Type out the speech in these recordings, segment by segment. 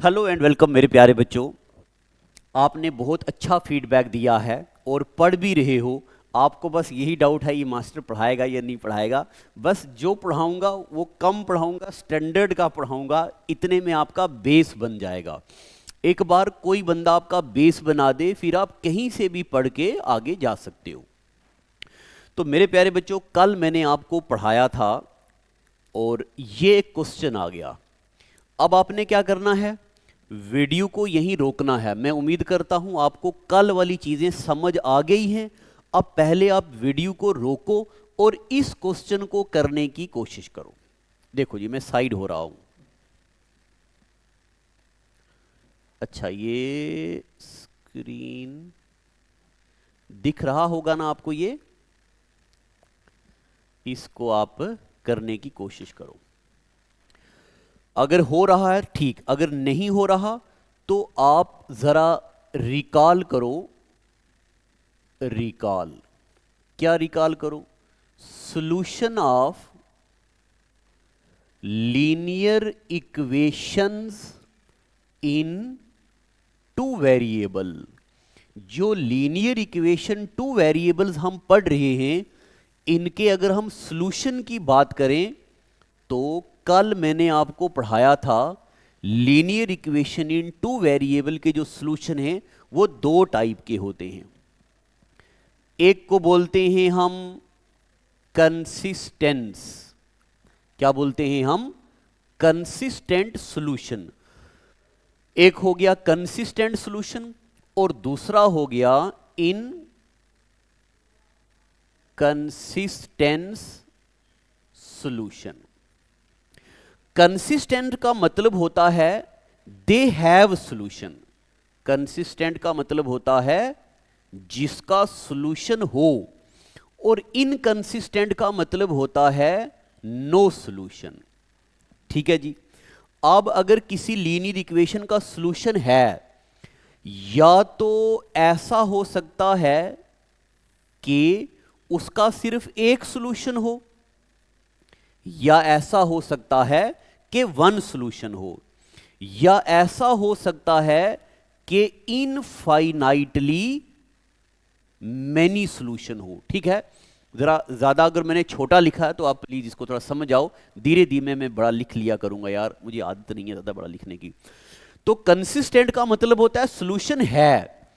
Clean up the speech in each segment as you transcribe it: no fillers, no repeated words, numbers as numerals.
Hello and welcome मेरे प्यारे बच्चों। आपने बहुत अच्छा फीडबैक दिया है और पढ़ भी रहे हो। आपको बस यही डाउट है ये मास्टर पढ़ाएगा या नहीं पढ़ाएगा। बस जो पढ़ाऊंगा वो कम पढ़ाऊंगा, स्टैंडर्ड का पढ़ाऊंगा, इतने में आपका बेस बन जाएगा। एक बार कोई बंदा आपका बेस बना दे फिर आप कहीं से भी पढ़ के आगे जा सकते हो। तो मेरे प्यारे बच्चों, कल मैंने आपको पढ़ाया था और ये एक क्वेश्चन आ गया। अब आपने क्या करना है, वीडियो को यहीं रोकना है। मैं उम्मीद करता हूं आपको कल वाली चीजें समझ आ गई हैं। अब पहले आप वीडियो को रोको और इस क्वेश्चन को करने की कोशिश करो। देखो जी, मैं साइड हो रहा हूं। अच्छा, ये स्क्रीन दिख रहा होगा ना आपको, ये इसको आप करने की कोशिश करो। अगर हो रहा है ठीक, अगर नहीं हो रहा तो आप जरा रिकॉल करो। रिकॉल क्या रिकॉल करो? Solution of linear equations in two variable. जो लीनियर इक्वेशन टू वेरिएबल्स हम पढ़ रहे हैं, इनके अगर हम सॉल्यूशन की बात करें तो कल मैंने आपको पढ़ाया था linear equation in two variable के जो सॉल्यूशन हैं वो दो टाइप के होते हैं। एक को बोलते हैं हम कंसिस्टेंस। क्या बोलते हैं हम? Consistent solution. एक हो गया कंसिस्टेंट सॉल्यूशन और दूसरा हो गया इन कंसिस्टेंस सॉल्यूशन। कंसिस्टेंट का मतलब होता है दे हैव सॉल्यूशन। कंसिस्टेंट का मतलब होता है जिसका सॉल्यूशन हो, और इनकंसिस्टेंट का मतलब होता है नो सॉल्यूशन। ठीक है जी। अब अगर किसी लीनियर इक्वेशन का सॉल्यूशन है, या तो ऐसा हो सकता है कि उसका सिर्फ एक सॉल्यूशन हो, या ऐसा हो सकता है कि वन सॉल्यूशन हो, या ऐसा हो सकता है कि इनफाइनाइटली मैनी सॉल्यूशन हो। ठीक है, जरा ज्यादा अगर मैंने छोटा लिखा है तो आप प्लीज इसको थोड़ा समझ आओ। धीरे धीरे मैं बड़ा लिख लिया करूंगा यार, मुझे आदत नहीं है ज्यादा बड़ा लिखने की। तो कंसिस्टेंट का मतलब होता है सॉल्यूशन है।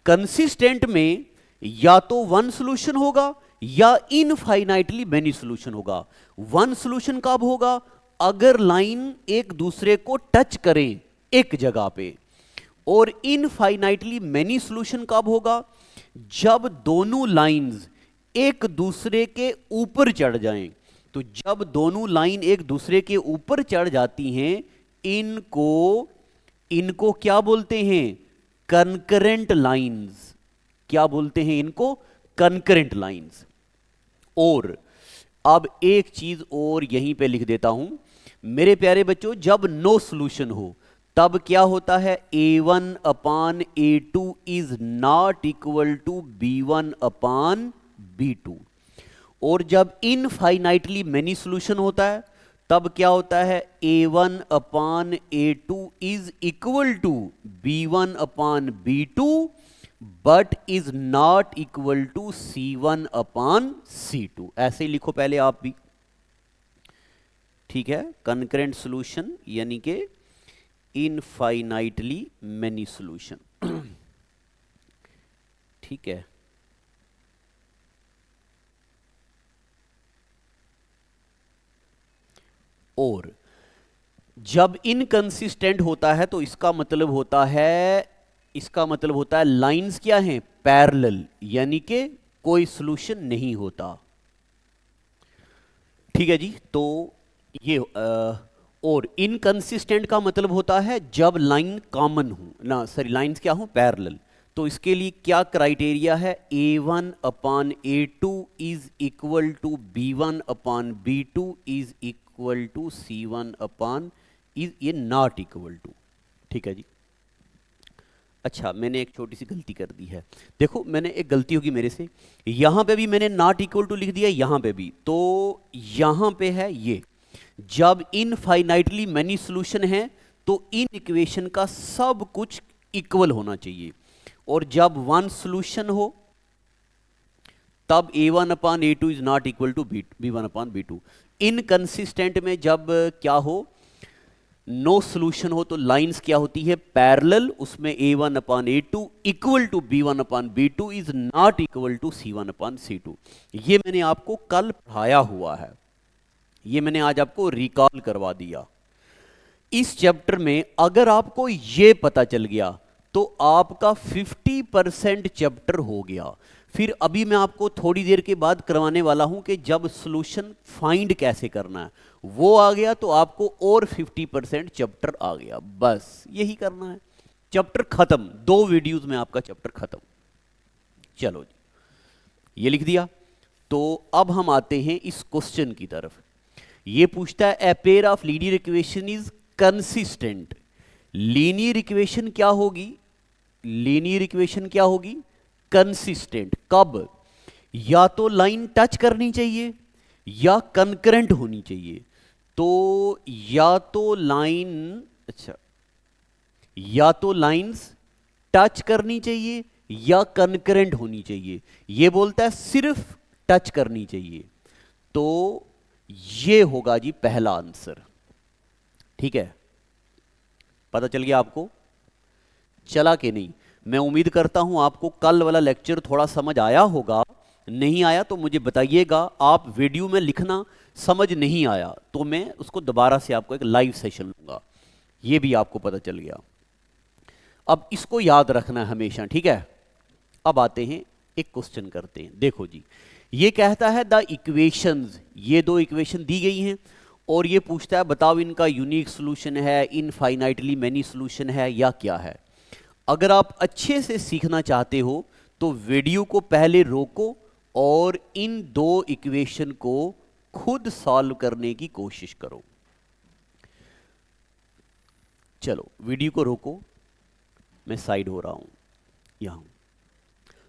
कंसिस्टेंट में या तो वन सॉल्यूशन होगा या इनफाइनाइटली मैनी सॉल्यूशन होगा। वन सॉल्यूशन कब होगा? अगर लाइन एक दूसरे को टच करें एक जगह पे। और इनफाइनाइटली मैनी सॉल्यूशन कब होगा? जब दोनों लाइंस एक दूसरे के ऊपर चढ़ जाएं। तो जब दोनों लाइन एक दूसरे के ऊपर चढ़ जाती हैं, इनको क्या बोलते हैं? Concurrent lines. क्या बोलते हैं इनको? Concurrent lines. और अब एक चीज और यहीं पे लिख देता हूं मेरे प्यारे बच्चों, जब नो सॉल्यूशन हो तब क्या होता है? a1 upon a2 is not equal to b1 upon b2। और जब इनफाइनाइटली मैनी सॉल्यूशन होता है तब क्या होता है? a1 upon a2 is equal to b1 upon b2 but is not equal to c1 upon c2। ऐसे ही लिखो पहले आप भी। ठीक है, कनकरेंट सॉल्यूशन यानी कि इनफाइनाइटली मैनी सॉल्यूशन। ठीक है, और जब इनकंसिस्टेंट होता है तो इसका मतलब होता है लाइंस क्या हैं? पैरेलल, यानी कि कोई सॉल्यूशन नहीं होता। ठीक है जी। तो ये और इनकंसिस्टेंट का मतलब होता है जब लाइन कॉमन हो ना, सॉरी लाइंस क्या हो? पैरेलल। तो इसके लिए क्या क्राइटेरिया है? a1 upon a2 is equal to b1 upon b2 is equal to c1 upon is ये नॉट इक्वल टू। ठीक है जी। अच्छा, मैंने एक छोटी सी गलती कर दी है। देखो, मैंने एक गलती होगी मेरे से, यहां पे भी मैंने नॉट इक्वल टू लिख दिया, यहां पे भी। तो यहां पे है ये, जब इनफाइनाइटली मैनी सॉल्यूशन है तो इन इक्वेशन का सब कुछ इक्वल होना चाहिए, और जब वन सॉल्यूशन हो तब a1 upon a2 is not equal to b1 upon b2। Inconsistent में जब क्या हो, नो सॉल्यूशन हो, तो लाइंस क्या होती है, पैरेलल, उसमें a1 upon a2 equal to b1 upon b2 is not equal to c1 upon c2। ये मैंने आपको कल पढ़ाया हुआ है, ये मैंने आज आपको रिकॉल करवा दिया। इस चैप्टर में अगर आपको ये पता चल गया तो आपका 50% चैप्टर हो गया। फिर अभी मैं आपको थोड़ी देर के बाद करवाने वाला हूं कि जब सॉल्यूशन फाइंड कैसे करना है, वो आ गया तो आपको और 50% चैप्टर आ गया। बस यही करना है, चैप्टर खत्म, 2 वीडियोस में आपका चैप्टर खत्म। चलो जी, ये लिख दिया। तो अब हम आते हैं इस क्वेश्चन की तरफ। ये पूछता है a pair of linear equation is consistent. Linear equation क्या होगी, लीनियर इक्वेशन क्या होगी, कंसिस्टेंट। कब, या तो लाइन टच करनी चाहिए या कंकरेंट होनी चाहिए। तो या तो लाइन, अच्छा, या तो लाइंस टच करनी चाहिए या कंकरेंट होनी चाहिए। ये बोलता है सिर्फ टच करनी चाहिए, तो ये होगा जी पहला आंसर। ठीक है, पता चल गया आपको, चला कि नहीं। मैं उम्मीद करता हूं आपको कल वाला लेक्चर थोड़ा समझ आया होगा, नहीं आया तो मुझे बताइएगा। आप वीडियो में लिखना समझ नहीं आया तो मैं उसको दोबारा से आपको एक लाइव सेशन लूंगा, ये भी आपको पता चल गया। अब इसको याद रखना है हमेशा, ठीक है। अब आते हैं एक क्वेश्चन करते हैं। देखो जी, ये कहता है द इक्वेशंस, ये 2 इक्वेशन दी गई हैं और ये पूछता है बताओ इनका यूनिक सॉल्यूशन है, इनफाइनाइटली मैनी सॉल्यूशन है या क्या है। अगर आप अच्छे से सीखना चाहते हो तो वीडियो को पहले रोको और इन 2 इक्वेशन को खुद सॉल्व करने की कोशिश करो। चलो वीडियो को रोको, मैं साइड हो रहा हूं, यहां।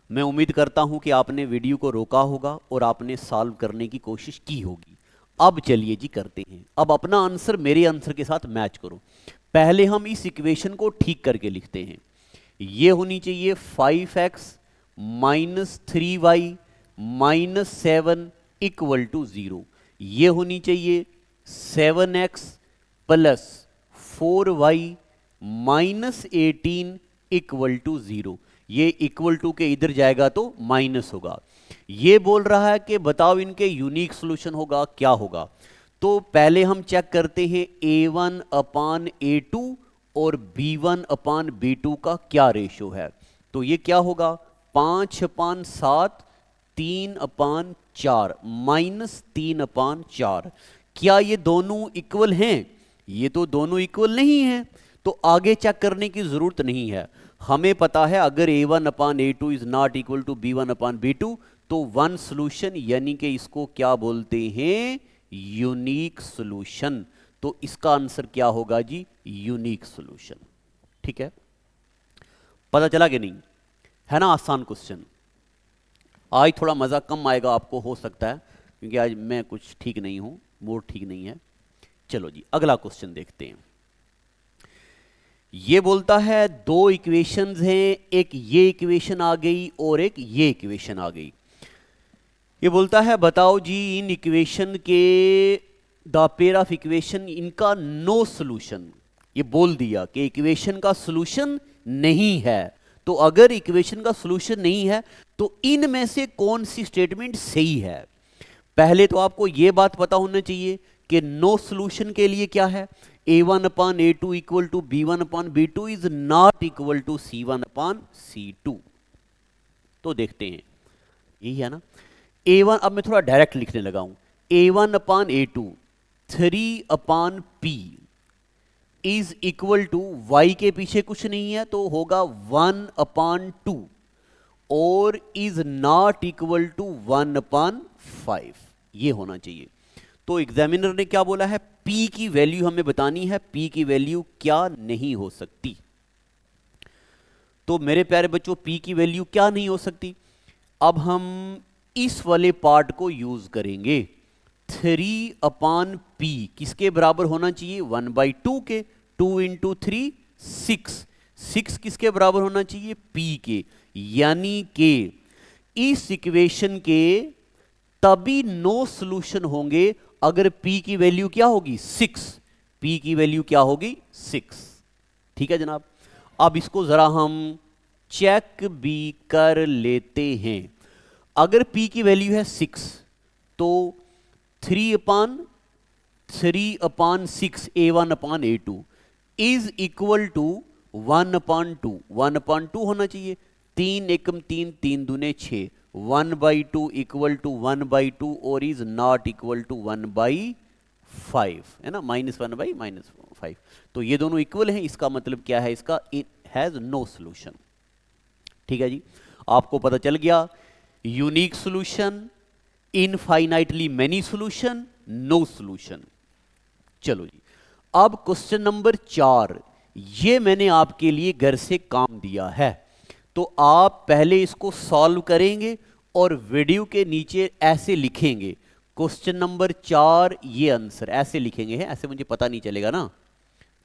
मैं उम्मीद करता हूं कि आपने वीडियो को रोका होगा और आपने सॉल्व करने की कोशिश की होगी। अब चलिए जी करते हैं। अब अपना आंसर मेरे आंसर के साथ मैच करो। पहले हम इस इक्वेशन को ठीक करके लिखते हैं। ये होनी चाहिए 5x minus 3y minus 7 equal to 0। ये होनी चाहिए 7x plus 4y minus 18 equal to 0। ये इक्वल टू के इधर जाएगा तो माइनस होगा। ये बोल रहा है कि बताओ इनके यूनिक सॉल्यूशन होगा, क्या होगा। तो पहले हम चेक करते हैं a1 अपान a2 और b1 अपान b2 का क्या रेशो है। तो ये क्या होगा, 5 अपान 7 3 अपान 4 माइनस 3 अपान 4। क्या ये दोनों इक्वल हैं? ये तो दोनों इक्वल नहीं हैं, तो आगे चेक करने की जरूरत नहीं है। हमें पता है अगर a1 upon a2 is not equal to b1 upon b2 तो वन सॉल्यूशन, यानी कि इसको क्या बोलते हैं, यूनिक सॉल्यूशन। तो इसका आंसर क्या होगा जी, यूनिक सॉल्यूशन। ठीक है, पता चला कि नहीं, है ना आसान क्वेश्चन। आज थोड़ा मजा कम आएगा आपको, हो सकता है, क्योंकि आज मैं कुछ ठीक नहीं हूं, मूड ठीक नहीं है। चलो जी अगला क्वेश्चन देखते हैं। ये बोलता है 2 इक्वेशंस हैं, एक ये इक्वेशन आ गई और एक ये इक्वेशन आ गई। ये बोलता है बताओ जी इन इक्वेशन के द पेयर ऑफ इक्वेशन इनका नो सॉल्यूशन। ये बोल दिया कि इक्वेशन का सॉल्यूशन नहीं है। तो अगर इक्वेशन का सॉल्यूशन नहीं है तो इनमें से कौन सी स्टेटमेंट सही है। पहले तो आपको यह बात पता होना चाहिए कि नो सॉल्यूशन के लिए क्या है, a1 upon a2 equal to b1 upon b2 is not equal to c1 upon c2। तो देखते हैं, यही है ना a1। अब मैं थोड़ा डायरेक्ट लिखने लगा हूं, a1 upon a2 3 upon p is equal to y के पीछे कुछ नहीं है तो होगा 1 अपान 2 और इज नॉट इक्वल टू 1 अपान 5। ये होना चाहिए। तो एग्जामिनर ने क्या बोला है, p की वैल्यू हमें बतानी है, p की वैल्यू क्या नहीं हो सकती। तो मेरे प्यारे बच्चों p की वैल्यू क्या नहीं हो सकती। अब हम इस वाले पार्ट को यूज करेंगे। 3 अपान p किसके बराबर होना चाहिए, 1/2 के। 2 इंटू 3 6, 6 किसके बराबर होना चाहिए? P के। यानी कि इस इक्वेशन के तभी नो सॉल्यूशन होंगे अगर P की वैल्यू क्या होगी? 6। P की वैल्यू क्या होगी? 6। ठीक है जनाब। अब इसको जरा हम चेक भी कर लेते हैं। अगर P की वैल्यू है 6 तो 3/6 A1/A2 इज इक्वल टू 1/2। 1/2 होना चाहिए। 3 एकम 3, 3 दूने 6, 1/2 इक्वल टू 1/2 और इज नॉट इक्वल टू 1/5, है ना, -1/-5। तो ये दोनों इक्वल हैं, इसका मतलब क्या है? इसका हैज नो सॉल्यूशन। ठीक है जी, आपको पता चल गया unique solution, infinitely many solution, no solution. चलो जी, अब क्वेश्चन नंबर 4, ये मैंने आपके लिए घर से काम दिया है, तो आप पहले इसको सॉल्व करेंगे और वीडियो के नीचे ऐसे लिखेंगे क्वेश्चन नंबर 4 ये आंसर ऐसे लिखेंगे, है ऐसे मुझे पता नहीं चलेगा ना,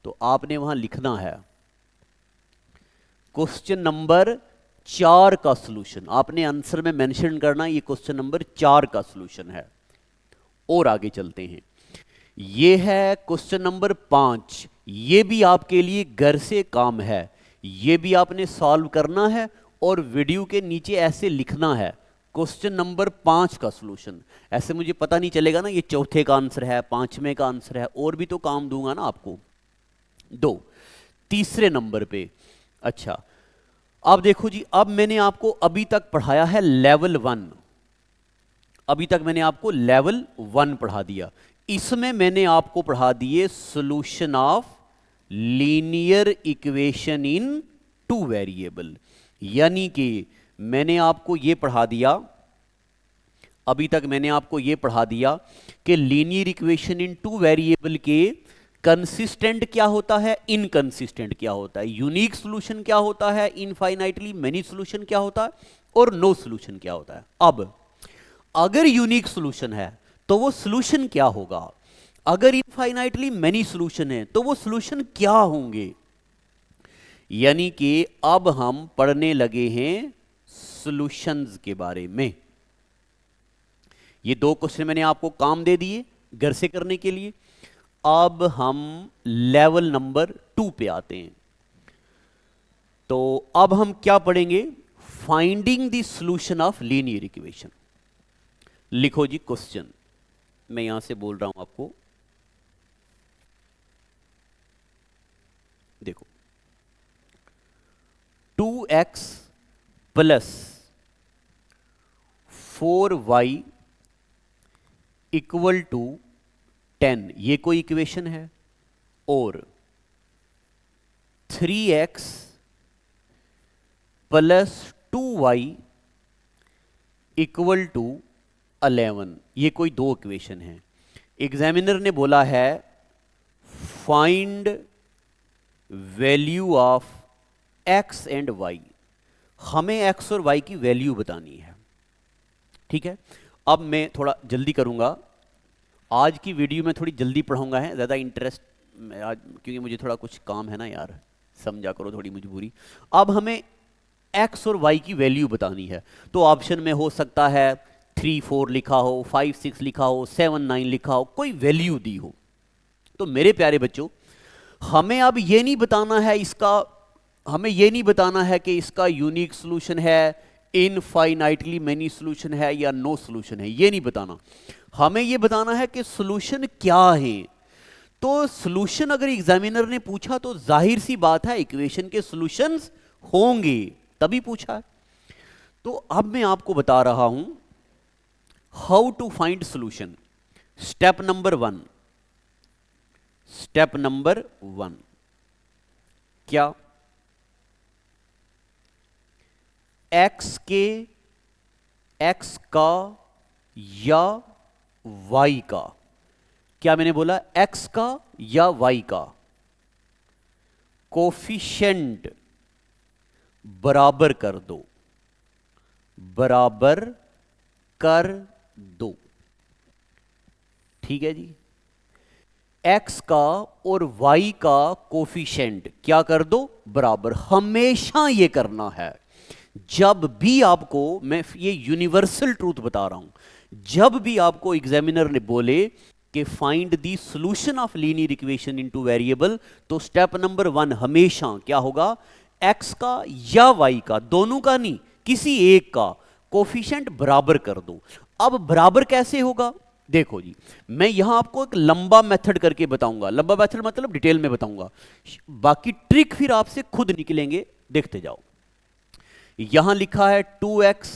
तो आपने वहां लिखना है क्वेश्चन नंबर 4 का सॉल्यूशन। आपने आंसर में मेंशन करना ये क्वेश्चन नंबर 4 का सॉल्यूशन है। और आगे चलते हैं, ये है क्वेश्चन नंबर 5, ये भी आपके लिए घर से काम है, ये भी आपने सॉल्व करना है और वीडियो के नीचे ऐसे लिखना है क्वेश्चन नंबर 5 का सॉल्यूशन। ऐसे मुझे पता नहीं चलेगा ना ये चौथे का आंसर है, पांचवें का आंसर है, और भी तो काम दूंगा ना आपको। 2 तीसरे नंबर पे, अच्छा अब देखो जी, अब मैंने आपको अभी तक पढ़ाया है लेवल 1, अभी तक मैंने आपको लेवल 1 पढ़ा दिया। इसमें मैंने आपको पढ़ा दिए solution of linear equation in 2 variable, यानी कि मैंने आपको यह पढ़ा दिया, अभी तक मैंने आपको यह पढ़ा दिया कि लीनियर इक्वेशन इन 2 वेरिएबल के कंसिस्टेंट क्या होता है, इनकंसिस्टेंट क्या होता है, यूनिक सॉल्यूशन क्या होता है, इनफाइनाइटली मेनी सॉल्यूशन क्या होता है, और नो सॉल्यूशन क्या होता है। अब अगर यूनिक सॉल्यूशन है तो वो सॉल्यूशन क्या होगा, अगर इनफाइनाइटली मेनी सॉल्यूशन है तो वो सॉल्यूशन क्या होंगे। यानी कि अब हम पढ़ने लगे हैं सॉल्यूशंस के बारे में। ये 2 क्वेश्चन मैंने आपको काम दे दिए घर से करने के लिए। अब हम लेवल नंबर 2 पे आते हैं। तो अब हम क्या पढ़ेंगे? Finding the solution of linear equation. लिखो जी क्वेश्चन, मैं यहां से बोल रहा हूं आपको, देखो 2x plus 4y equal to 10, ये कोई इक्वेशन है, और 3x plus 2y equal to 11, ये कोई 2 इक्वेशन है। एग्जामिनर ने बोला है find value of x and y, हमें x और y की वैल्यू बतानी है। ठीक है, अब मैं थोड़ा जल्दी करूंगा, आज की वीडियो में थोड़ी जल्दी पढ़ाऊंगा, है ज़्यादा इंटरेस्ट आज, क्योंकि मुझे थोड़ा कुछ काम है ना यार, समझा करो, थोड़ी मजबूरी। अब हमें x और y की वैल्यू बतानी है, तो ऑप्शन में हो सकता है 3 4 लिखा हो, 5 6 लिखा हो, 7 9 लिखा हो, कोई वैल्यू दी हो। तो मेरे प्यारे बच्चों, हमें अब ये नहीं बताना है इसका, हमें ये नहीं बताना है कि इसका यूनिक सॉल्यूशन है, इनफाइनाइटली मेनी सॉल्यूशन है या नो सॉल्यूशन है, ये नहीं बताना। हमें ये बताना है कि सॉल्यूशन क्या है। तो सॉल्यूशन अगर एग्जामिनर ने पूछा तो जाहिर सी बात है इक्वेशन के सॉल्यूशंस होंगे, तभी पूछा है। तो अब मैं आपको बता रहा हूं how to find solution. Step number 1, step number 1 क्या? x का या y का, क्या मैंने बोला? x का या y का कोफिशिएंट बराबर कर दो, बराबर कर दो। ठीक है जी, x का और y का कोफिशिएंट क्या कर दो, बराबर। हमेशा ये करना है। जब भी आपको, मैं ये यूनिवर्सल ट्रूथ बता रहा हूं, जब भी आपको एग्जामिनर ने बोले कि find the solution of linear equation into variable, तो स्टेप नंबर 1 हमेशा क्या होगा, x का या y का, दोनों का नहीं, किसी एक का कोफिशिएंट बराबर कर दो। अब बराबर कैसे होगा, देखो जी, मैं यहां आपको एक लंबा मेथड करके बताऊंगा। लंबा मेथड मतलब डिटेल में बताऊंगा, बाकी ट्रिक फिर आपसे खुद निकलेंगे, देखते जाओ। यहां लिखा है 2x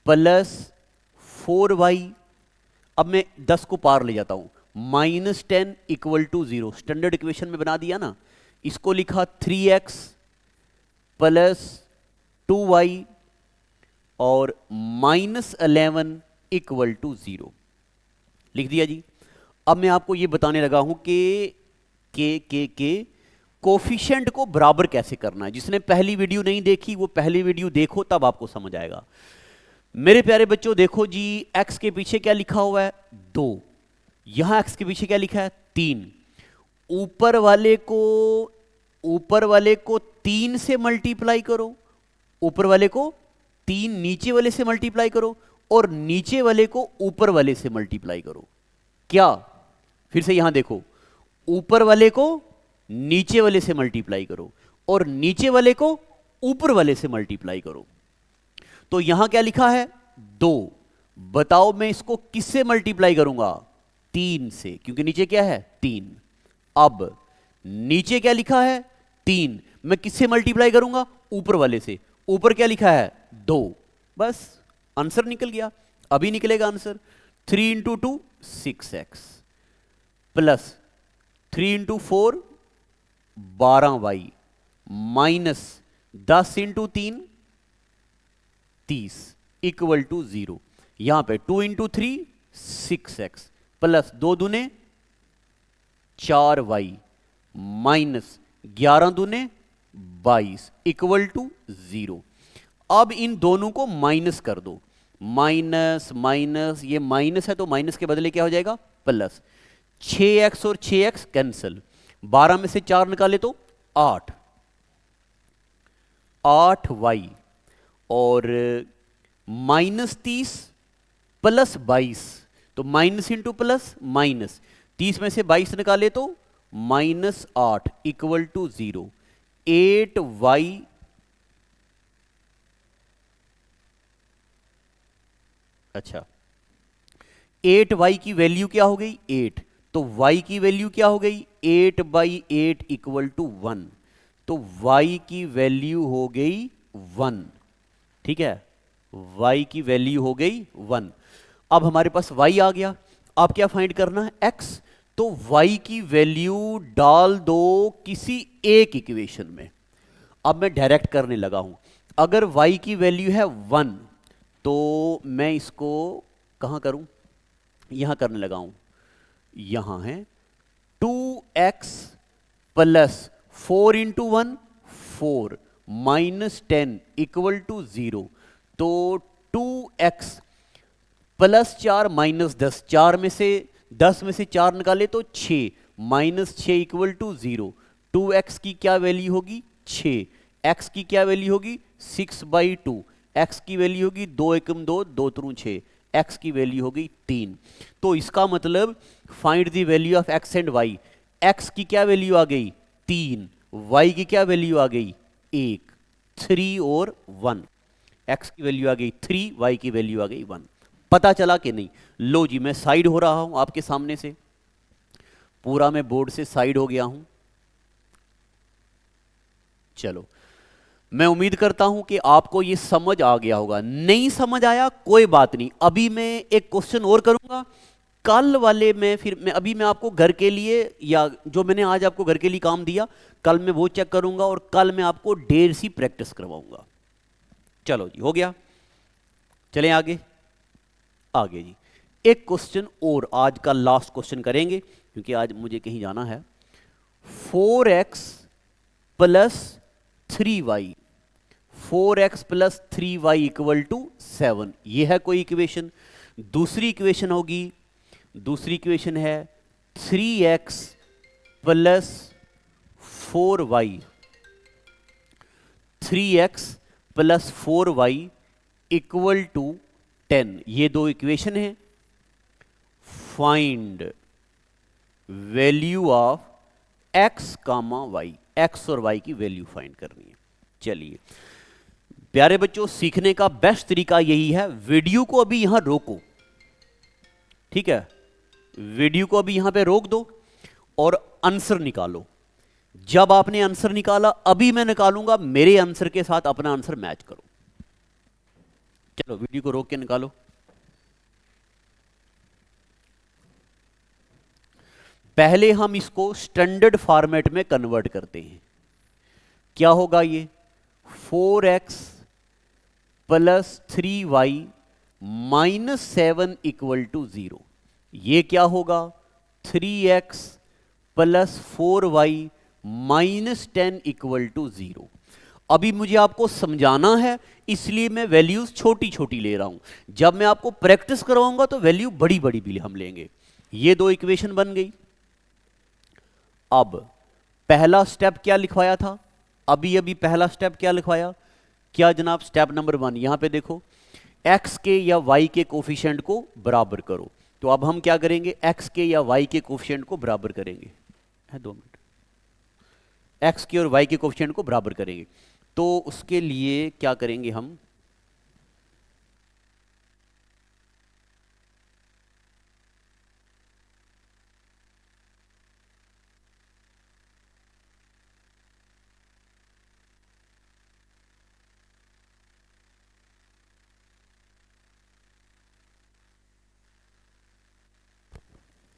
प्लस 4y, अब मैं 10 को पार ले जाता हूं, -10 इक्वल टू 0, स्टैंडर्ड इक्वेशन में बना दिया ना। इसको लिखा 3x प्लस 2y और -11 इक्वल टू 0 लिख दिया जी। अब मैं आपको यह बताने लगा हूं कि कोफिशिएंट को बराबर कैसे करना है। जिसने पहली वीडियो नहीं देखी वो पहली वीडियो देखो, तब आपको समझ आएगा। मेरे प्यारे बच्चों देखो जी, x के पीछे क्या लिखा हुआ है, 2, यहां x के पीछे क्या लिखा है, 3। ऊपर वाले को 3 से मल्टीप्लाई करो, ऊपर वाले को 3 नीचे वाले से मल्टीप्लाई करो, और नीचे वाले को ऊपर वाले से मल्टीप्लाई करो। क्या, फिर से यहां देखो, ऊपर वाले को नीचे वाले से मल्टीप्लाई करो और नीचे वाले को ऊपर वाले से मल्टीप्लाई करो। तो यहां क्या लिखा है, 2। बताओ मैं इसको किससे मल्टीप्लाई करूंगा, 3 से, क्योंकि नीचे क्या है, 3। अब नीचे क्या लिखा है, 3, मैं किससे मल्टीप्लाई करूंगा, ऊपर वाले से। ऊपर क्या लिखा है, 2, बस आंसर निकल गया। अभी निकलेगा answer, 3 into 2 6x plus 3 into 4 12y minus 10 into 3 30 equal to 0। यहां पे 2 इंटू 3 6x प्लस 2 दूने 4y माइनस 11 दूने 22 इक्वल टू 0। अब इन दोनों को माइनस कर दो, माइनस माइनस, ये माइनस है तो माइनस के बदले क्या हो जाएगा, प्लस। 6x और 6x कैंसिल, 12 में से 4 निकाले तो 8, 8y और -30 प्लस 22, तो माइनस इंटू प्लस माइनस, 30 में से 22 निकाले तो -8 इक्वल टू 0। 8y, अच्छा 8y की वैल्यू क्या हो गई, 8, तो y की वैल्यू क्या हो गई, 8/8 इक्वल टू 1, तो y की वैल्यू हो गई 1। ठीक है, y की वैल्यू हो गई 1। अब हमारे पास y आ गया, अब क्या फाइंड करना है, x। तो y की वैल्यू डाल दो किसी एक इक्वेशन में। अब मैं डायरेक्ट करने लगा हूं, अगर y की वैल्यू है 1 तो मैं इसको कहां करूं, यहां करने लगा हूं, यहां है 2x plus 4 into 1 4 minus 10 equal to 0। तो 2x प्लस 4 माइनस 10, 4 में से 10 में से 4 निकाले तो 6, माइनस 6 इक्वल टू 0। 2x की क्या वैल्यू होगी, 6, x की क्या वैल्यू होगी, 6/2, x की वैल्यू होगी 2 एकम 2, 2 त्रू 6, x की वैल्यू होगी 3। तो इसका मतलब find the value of x and y। x की क्या वैल्यू आ गई, 3, y की क्या वैल्यू आ गई, 1, 3 और 1। x की वैल्यू आ गई 3, y की वैल्यू आ गई 1। पता चला कि नहीं, लो जी मैं साइड हो रहा हूं आपके सामने से, पूरा मैं बोर्ड से साइड हो गया हूं। चलो, मैं उम्मीद करता हूं कि आपको यह समझ आ गया होगा। नहीं समझ आया कोई बात नहीं, अभी मैं एक क्वेश्चन और करूंगा, कल वाले में फिर अभी मैं आपको घर के लिए, या जो मैंने आज आपको घर के लिए काम दिया, कल मैं वो चेक करूंगा और कल मैं आपको ढेर सी प्रैक्टिस करवाऊंगा। चलो जी, हो गया, चलें आगे। आगे जी एक क्वेश्चन और, आज का लास्ट क्वेश्चन करेंगे क्योंकि आज मुझे कहीं जाना है। 4x plus 3y, 4x plus 3y equal to 7, यह है कोई इक्वेशन। दूसरी इक्वेशन होगी, दूसरी इक्वेशन है 3x plus 4y, 3x plus 4y equal to 10। ये दो इक्वेशन है। Find value of x comma y, x और y की वैल्यू फाइंड करनी है। चलिए प्यारे बच्चों, सीखने का बेस्ट तरीका यही है, वीडियो को अभी यहां रोको, ठीक है, वीडियो को अभी यहां पे रोक दो और आंसर निकालो। जब आपने आंसर निकाला, अभी मैं निकालूंगा, मेरे आंसर के साथ अपना आंसर मैच करो। चलो वीडियो को रोक के निकालो। पहले हम इसको स्टैंडर्ड फॉर्मेट में कन्वर्ट करते हैं। क्या होगा ये? 4x plus 3y minus 7 equal to 0। ये क्या होगा? 3x plus 4y minus 10 equal to 0। अभी मुझे आपको समझाना है, इसलिए मैं वैल्यूज छोटी छोटी ले रहा हूं। जब मैं आपको प्रैक्टिस करवाऊंगा तो वैल्यू बड़ी बड़ी भी हम लेंगे। ये दो इक्वेशन बन गई। अब पहला स्टेप क्या लिखवाया था? अभी अभी पहला स्टेप क्या लिखवाया? क्या जनाब? Step number 1। यहां पे देखो, x के या y के कोफिशिएंट को बराबर करो। तो अब हम क्या करेंगे? x के या y के कोफिशिएंट को बराबर करेंगे। है 2 मिनट। x के और y के कोफिशिएंट को बराबर करेंगे। तो उसके लिए क्या करेंगे हम?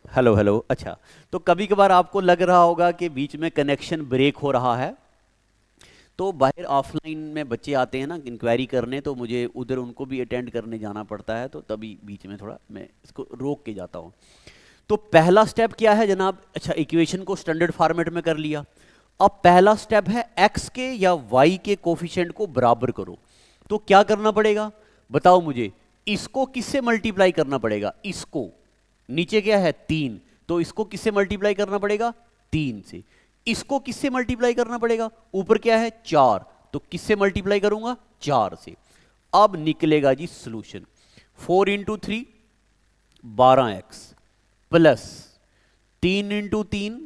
Hello hello. अच्छा, तो कभी कभार आपको लग रहा होगा कि बीच में कनेक्शन ब्रेक हो रहा है। तो बाहर ऑफलाइन में बच्चे आते हैं ना इंक्वायरी करने, तो मुझे उधर उनको भी अटेंड करने जाना पड़ता है, तो तभी बीच में थोड़ा मैं इसको रोक के जाता हूँ। तो पहला स्टेप क्या है जनाब? अच्छा, इक्वेशन को स्टैंडर्ड फॉर्मेट में कर लिया। अब पहला स्टेप है x के या y के कोफिशिएंट को बराबर करो। तो क्या करना पड़ेगा बताओ मुझे? इसको किससे मल्टीप्लाई करना पड़ेगा? इसको, नीचे क्या है 3, तो इसको किससे मल्टीप्लाई करना पड़ेगा? 3 से। इसको किससे मल्टीप्लाई करना पड़ेगा? ऊपर क्या है 4, तो किससे मल्टीप्लाई करूंगा? 4 से। अब निकलेगा जी solution. 4 into 3 12x plus 3 into 3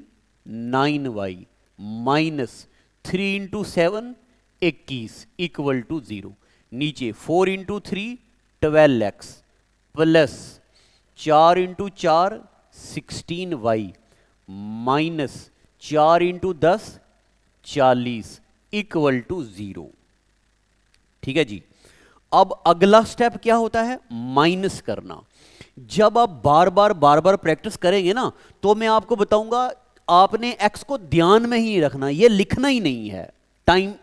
9y minus 3 into 7 21 equal to 0। नीचे 4 into 3 12x plus 4 into 4 16y minus 4 into 10 40 equal to 0। ठीक है जी। अब अगला स्टेप क्या होता है? माइनस करना। जब आप बार बार प्रैक्टिस करेंगे ना, तो मैं आपको बताऊंगा, आपने x को ध्यान में ही रखना, ये लिखना ही नहीं है, टाइम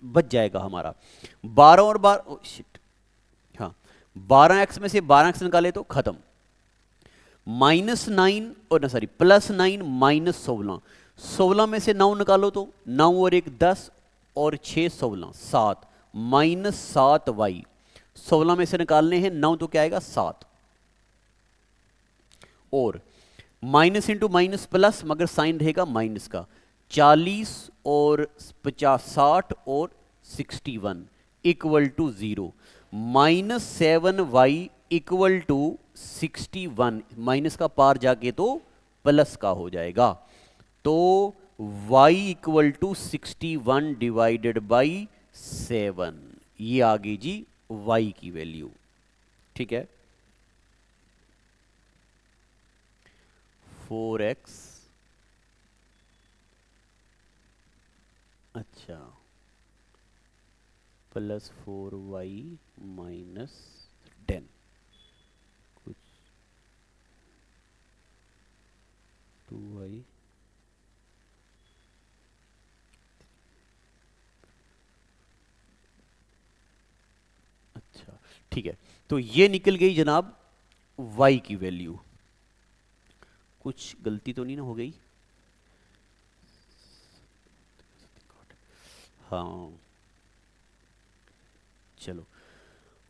बच जाएगा हमारा। 12 और 12, शिट, हाँ, 12x में से 12x निकाले तो खत्म। -9 और सॉरी +9 माइनस 16, 16 में से 9 निकालो तो 9 और 1 10 और 6 16 7 -7y। 16 में से निकालने हैं 9, तो क्या आएगा 7। और माइनस इंटू माइनस प्लस, मगर साइन रहेगा माइनस का। 40 और 50 60 और 61 equal to 0। -7y equal to 61, minus का पार जाके तो प्लस का हो जाएगा। तो y equal to 61 divided by 7, ये आ गई जी y की वैल्यू। ठीक है, 4x, अच्छा, प्लस 4y माइनस 10, कुछ 2y, अच्छा ठीक है। तो ये निकल गई जनाब y की वैल्यू। कुछ गलती तो नहीं ना हो गई? हाँ, चलो,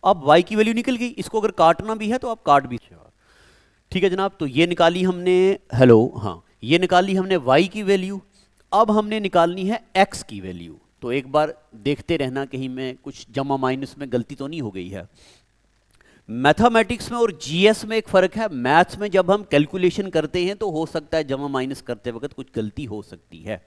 अब y की वैल्यू निकल गई। इसको अगर काटना भी है तो आप काट भी। ठीक है जनाब, तो ये निकाली हमने, हेलो, हाँ, ये निकाली हमने y की वैल्यू। अब हमने निकालनी है x की वैल्यू। तो एक बार देखते रहना कहीं में कुछ जमा माइनस में गलती तो नहीं हो गई है। मैथमेटिक्स में और जीएस में एक फ़र्क है। मैथ्स में जब हम कैलकुलेशन करते हैं तो हो सकता है जमा माइनस करते वक्त कुछ गलती हो सकती है।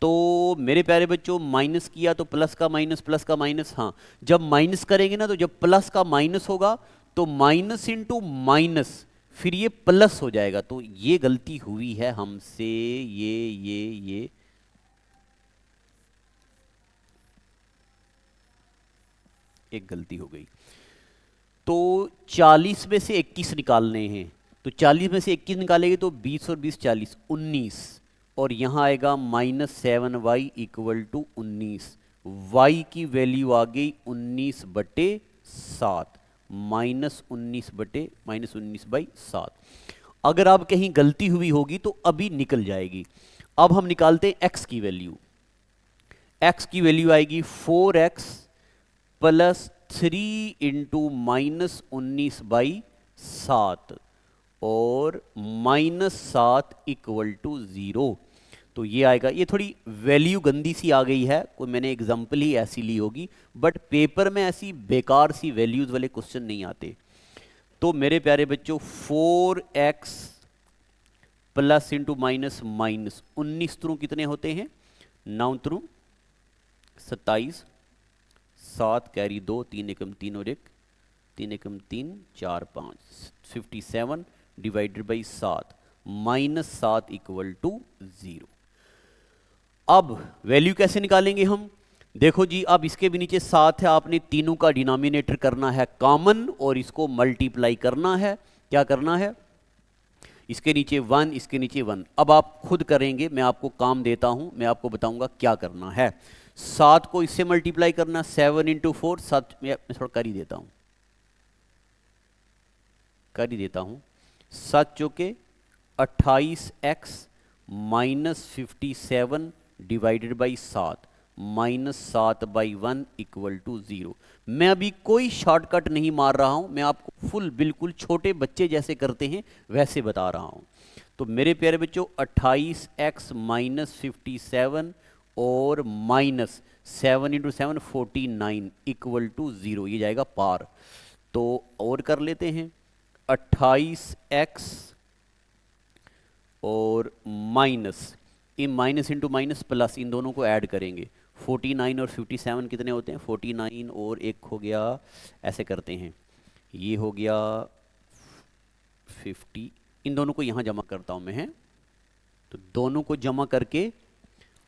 तो मेरे प्यारे बच्चों, माइनस किया तो प्लस का माइनस, प्लस का माइनस, हाँ, जब माइनस करेंगे ना तो जब प्लस का माइनस होगा तो माइनस इंटू माइनस फिर ये प्लस हो जाएगा। तो ये गलती हुई है हमसे, ये एक गलती हो गई। तो 40 में से 21 निकालने हैं, तो 40 में से 21 निकालेंगे तो 20 और 20 40, 19, और यहाँ आएगा -7y इक्वल टू 19। y की वैल्यू आ गई 19/7, -19/7। अगर आप कहीं गलती हुई होगी तो अभी निकल जाएगी। अब हम निकालते हैं x की वैल्यू। x की वैल्यू आएगी 4x प्लस 3 इंटू -19/7 और -7 इक्वल टू 0। तो ये आएगा, ये थोड़ी वैल्यू गंदी सी आ गई है, कोई मैंने एग्जाम्पल ही ऐसी ली होगी, बट पेपर में ऐसी बेकार सी वैल्यूज वाले क्वेश्चन नहीं आते। तो मेरे प्यारे बच्चों 4x plus into minus minus 19 through कितने होते हैं, 9 थ्रू 27, 7 कैरी 2, 3 एकम 3 और 1, 3 एकम 3, 4 5, 57 डिवाइडेड बाई 7, -7 इक्वल टू 0। अब वैल्यू कैसे निकालेंगे हम, देखो जी, अब इसके भी नीचे 7 है, आपने तीनों का डिनोमिनेटर करना है कॉमन और इसको मल्टीप्लाई करना है। क्या करना है, इसके नीचे 1, इसके नीचे 1। अब आप खुद करेंगे, मैं आपको काम देता हूं, मैं आपको बताऊंगा क्या करना है। 7 को इससे मल्टीप्लाई करना, 7 इंटू 4, 7, मैं थोड़ा कर ही देता हूं, 7 चौके 28x minus 57 divided by 7, -7/1 equal to 0। मैं अभी कोई शॉर्टकट नहीं मार रहा हूं, मैं आपको फुल बिल्कुल छोटे बच्चे जैसे करते हैं वैसे बता रहा हूं। तो मेरे प्यारे बच्चों 28x माइनस 57 और -7 इंटू 7 49 इक्वल टू 0, ये जाएगा पार। तो और कर लेते हैं, 28x और माइनस, इन माइनस इंटू माइनस प्लस, इन दोनों को ऐड करेंगे, 49 और 57 कितने होते हैं, 49 और एक हो गया, ऐसे करते हैं, ये हो गया 50, इन दोनों को यहाँ जमा करता हूँ मैं, है तो दोनों को जमा करके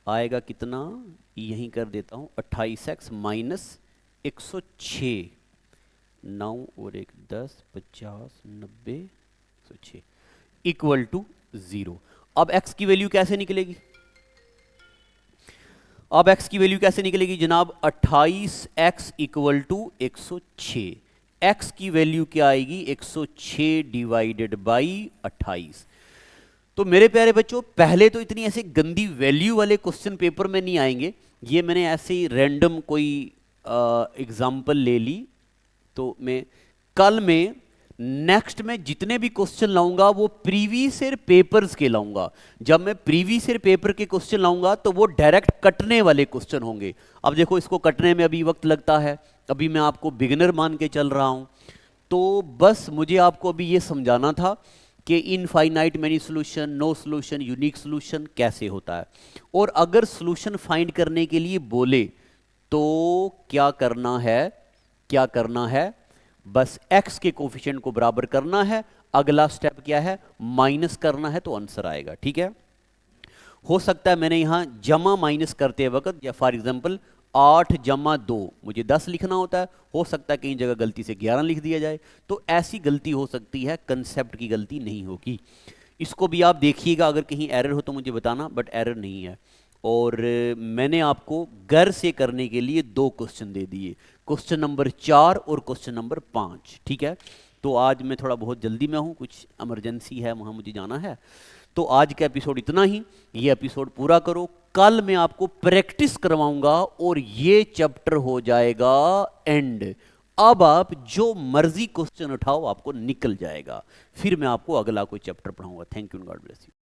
आएगा कितना, यहीं कर देता हूँ, 28x माइनस 106, 9 और 1 10, 50 90 106 इक्वल टू 0। अब x की वैल्यू कैसे निकलेगी, अब x की वैल्यू कैसे निकलेगी जनाब, 28x इक्वल टू 106, x की वैल्यू क्या आएगी, 106 डिवाइडेड बाई 28। तो मेरे प्यारे बच्चों, पहले तो इतनी ऐसे गंदी वैल्यू वाले क्वेश्चन पेपर में नहीं आएंगे, ये मैंने ऐसे ही रैंडम कोई एग्जाम्पल ले ली। तो मैं कल में नेक्स्ट में जितने भी क्वेश्चन लाऊंगा वो प्रीवियस ईयर पेपर्स के लाऊंगा। जब मैं प्रीवियस ईयर पेपर के क्वेश्चन लाऊंगा तो वो डायरेक्ट कटने वाले क्वेश्चन होंगे। अब देखो, इसको कटने में अभी वक्त लगता है, अभी मैं आपको बिगिनर मान के चल रहा हूं, तो बस मुझे आपको अभी ये समझाना था कि infinite many solution, no solution, unique solution कैसे होता है। और अगर सोल्यूशन फाइंड करने के लिए बोले तो क्या करना है, बस x के कोफिशिएंट को बराबर करना है। अगला स्टेप क्या है, माइनस करना है, तो आंसर आएगा। ठीक है, हो सकता है मैंने यहां जमा माइनस करते वक्त, या फॉर एग्जांपल 8 जमा 2 मुझे 10 लिखना होता है, हो सकता है कहीं जगह गलती से 11 लिख दिया जाए, तो ऐसी गलती हो सकती है, कंसेप्ट की गलती नहीं होगी। इसको भी आप देखिएगा, अगर कहीं एरर हो तो मुझे बताना, बट एरर नहीं है। और मैंने आपको घर से करने के लिए 2 क्वेश्चन दे दिए, क्वेश्चन नंबर 4 और क्वेश्चन नंबर 5। ठीक है, तो आज मैं थोड़ा बहुत जल्दी में हूँ, कुछ इमरजेंसी है, वहाँ मुझे जाना है। तो आज का एपिसोड इतना ही, ये एपिसोड पूरा करो, कल मैं आपको प्रैक्टिस करवाऊंगा और ये चैप्टर हो जाएगा एंड। अब आप जो मर्जी क्वेश्चन उठाओ आपको निकल जाएगा। फिर मैं आपको अगला कोई चैप्टर पढ़ाऊंगा। Thank you, God bless you.